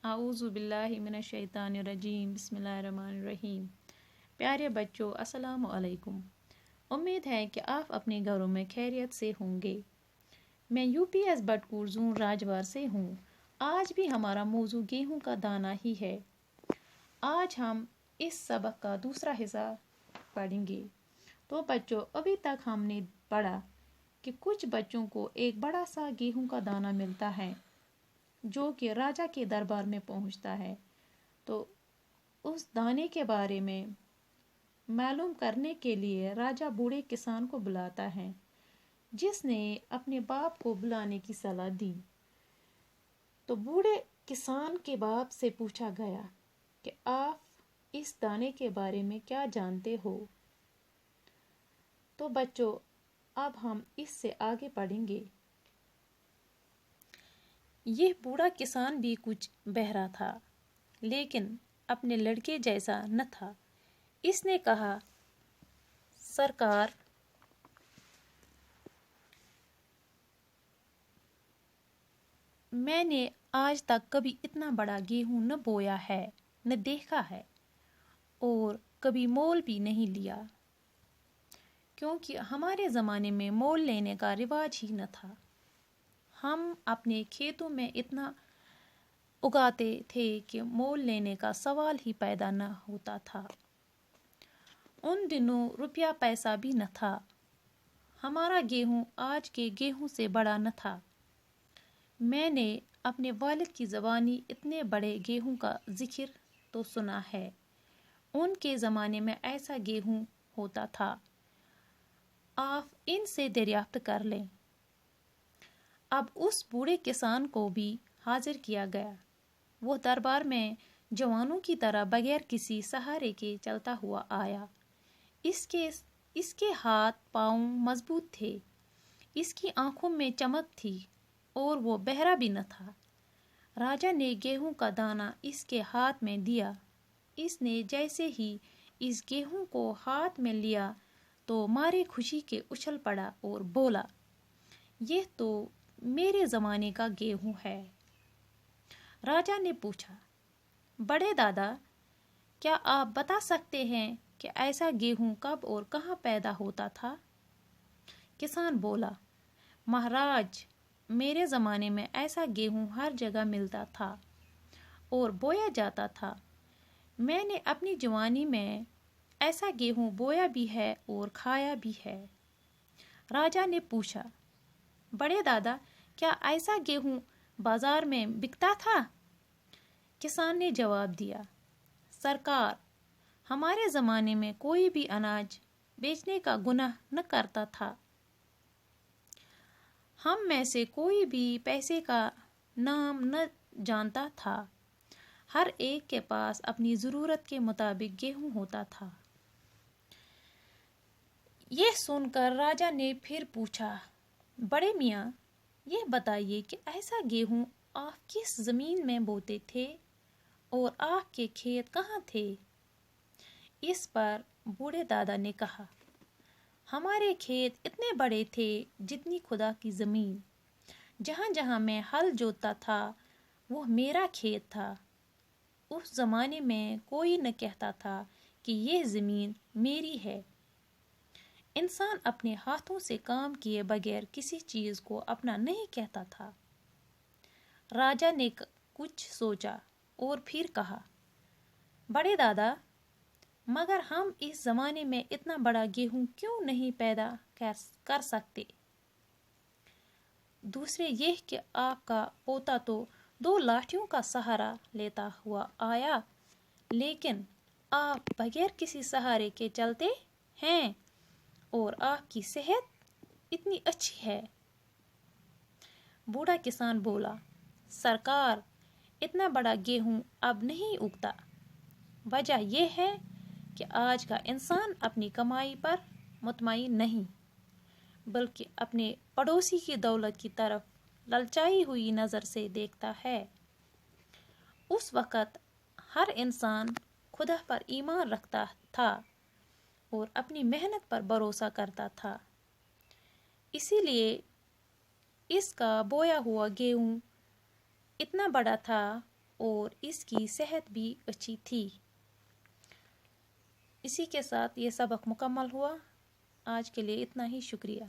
اعوذ باللہ من الشیطان الرجیم بسم اللہ الرحمن الرحیم۔ پیارے بچوں، السلام علیکم۔ امید ہے کہ آپ اپنے گھروں میں خیریت سے ہوں گے۔ میں یو پی ایس بٹکور زون راجوار سے ہوں۔ آج بھی ہمارا موضوع گیہوں کا دانہ ہی ہے۔ آج ہم اس سبق کا دوسرا حصہ پڑھیں گے۔ تو بچوں، ابھی تک ہم نے پڑھا کہ کچھ بچوں کو ایک بڑا سا گیہوں کا دانہ ملتا ہے جو کہ راجا کے دربار میں پہنچتا ہے۔ تو اس دانے کے بارے میں معلوم کرنے کے لیے راجا بوڑھے کسان کو بلاتا ہے، جس نے اپنے باپ کو بلانے کی صلاح دی۔ تو بوڑھے کسان کے باپ سے پوچھا گیا کہ آپ اس دانے کے بارے میں کیا جانتے ہو؟ تو بچوں، اب ہم اس سے آگے پڑھیں گے۔ یہ بوڑھا کسان بھی کچھ بہرا تھا، لیکن اپنے لڑکے جیسا نہ تھا۔ اس نے کہا، سرکار، میں نے آج تک کبھی اتنا بڑا گیہوں نہ بویا ہے، نہ دیکھا ہے، اور کبھی مول بھی نہیں لیا، کیونکہ ہمارے زمانے میں مول لینے کا رواج ہی نہ تھا۔ ہم اپنے کھیتوں میں اتنا اگاتے تھے کہ مول لینے کا سوال ہی پیدا نہ ہوتا تھا۔ ان دنوں روپیہ پیسہ بھی نہ تھا۔ ہمارا گیہوں آج کے گیہوں سے بڑا نہ تھا۔ میں نے اپنے والد کی زبانی اتنے بڑے گیہوں کا ذکر تو سنا ہے۔ ان کے زمانے میں ایسا گیہوں ہوتا تھا۔ آپ ان سے دریافت کر لیں۔ اب اس بوڑھے کسان کو بھی حاضر کیا گیا۔ وہ دربار میں جوانوں کی طرح بغیر کسی سہارے کے چلتا ہوا آیا۔ اس کے ہاتھ پاؤں مضبوط تھے، اس کی آنکھوں میں چمک تھی، اور وہ بہرا بھی نہ تھا۔ راجا نے گیہوں کا دانہ اس کے ہاتھ میں دیا۔ اس نے جیسے ہی اس گیہوں کو ہاتھ میں لیا تو مارے خوشی کے اچھل پڑا اور بولا، یہ تو میرے زمانے کا گیہوں ہے۔ راجا نے پوچھا، بڑے دادا، کیا آپ بتا سکتے ہیں کہ ایسا گیہوں کب اور کہاں پیدا ہوتا تھا؟ کسان بولا، مہاراج، میرے زمانے میں ایسا گیہوں ہر جگہ ملتا تھا اور بویا جاتا تھا۔ میں نے اپنی جوانی میں ایسا گیہوں بویا بھی ہے اور کھایا بھی ہے۔ راجا نے پوچھا، بڑے دادا، کیا ایسا گیہوں بازار میں بکتا تھا؟ کسان نے جواب دیا، سرکار، ہمارے زمانے میں کوئی بھی اناج بیچنے کا گناہ نہ کرتا تھا۔ ہم میں سے کوئی بھی پیسے کا نام نہ جانتا تھا۔ ہر ایک کے پاس اپنی ضرورت کے مطابق گیہوں ہوتا تھا۔ یہ سن کر راجا نے پھر پوچھا، بڑے میاں، یہ بتائیے کہ ایسا گیہوں آپ کس زمین میں بوتے تھے اور آپ کے کھیت کہاں تھے؟ اس پر بوڑھے دادا نے کہا، ہمارے کھیت اتنے بڑے تھے جتنی خدا کی زمین۔ جہاں جہاں میں ہل جوتتا تھا وہ میرا کھیت تھا۔ اس زمانے میں کوئی نہ کہتا تھا کہ یہ زمین میری ہے۔ انسان اپنے ہاتھوں سے کام کیے بغیر کسی چیز کو اپنا نہیں کہتا تھا۔ راجا نے کچھ سوچا اور پھر کہا، بڑے دادا، مگر ہم اس زمانے میں اتنا بڑا گیہوں کیوں نہیں پیدا کر سکتے؟ دوسرے یہ کہ آپ کا پوتا تو 2 لاٹھیوں کا سہارا لیتا ہوا آیا، لیکن آپ بغیر کسی سہارے کے چلتے ہیں اور آپ کی صحت اتنی اچھی ہے۔ بوڑھا کسان بولا، سرکار، اتنا بڑا گیہوں اب نہیں اگتا۔ وجہ یہ ہے کہ آج کا انسان اپنی کمائی پر مطمئن نہیں، بلکہ اپنے پڑوسی کی دولت کی طرف للچائی ہوئی نظر سے دیکھتا ہے۔ اس وقت ہر انسان خدا پر ایمان رکھتا تھا اور اپنی محنت پر بھروسہ کرتا تھا، اسی لیے اس کا بویا ہوا گیہوں اتنا بڑا تھا اور اس کی صحت بھی اچھی تھی۔ اسی کے ساتھ یہ سبق مکمل ہوا۔ آج کے لیے اتنا ہی، شکریہ۔